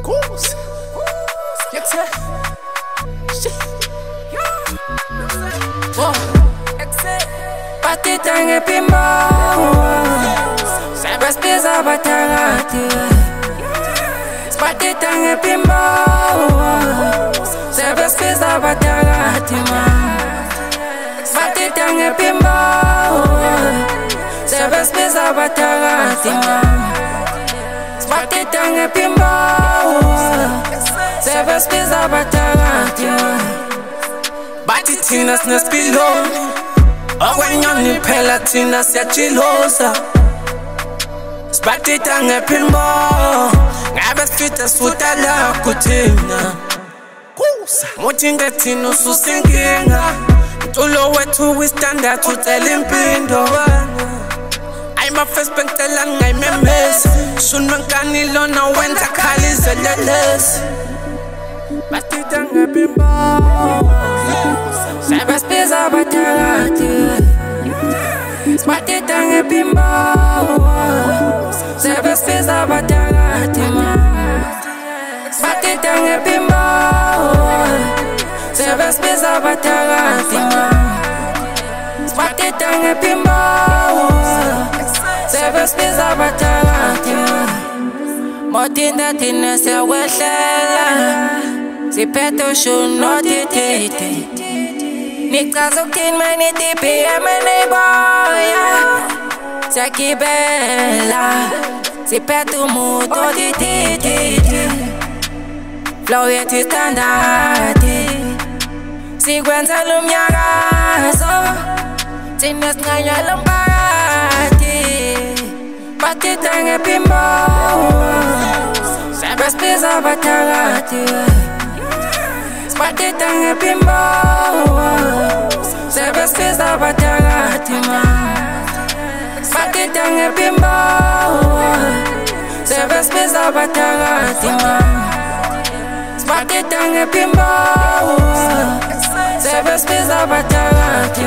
Goose. Yes, sir. Shit. Whoa. Pati tange pimbo Sebe spiza batagati Pati tange pimbo Sebe spiza batagati Pati tange pimbo Sebe spiza batagati Pati tange pimbo Sebe spiza batagati Bati tina snespilo Okwenyoni phela thina siyachilosa Sibati tange pimbo Ngabe sifita suta la kuthina Muthi ngethina ususinkinga Mtulo wethu wistandard uthela impindo I'm a first bank tela ngayimemesi Shunwa nkani lona wenza khali zelelesi Bati tange pimbo Sebe spiza batagati Pati tange pimbo Sebe spiza batagati Pati tange pimbo Sebe spiza batagati Pati tange pimbo Sebe spiza batagati Motinda tina se wehlela Siphethe ushuno tititi Nichaza ukuthini manje i-DPM eney'boya Siyagibela Siphethe umuntu otitititi Flow yethu istandadi Sikwenzela umnyakazo Thina sincanyela umphakathi Bathi tange pimbo Sebe spiza batagati Pati tange pimbo Sebe spiza batagati Pati tange pimbo Sebe spiza batagati Pati tange pimbo Sebe spiza batagati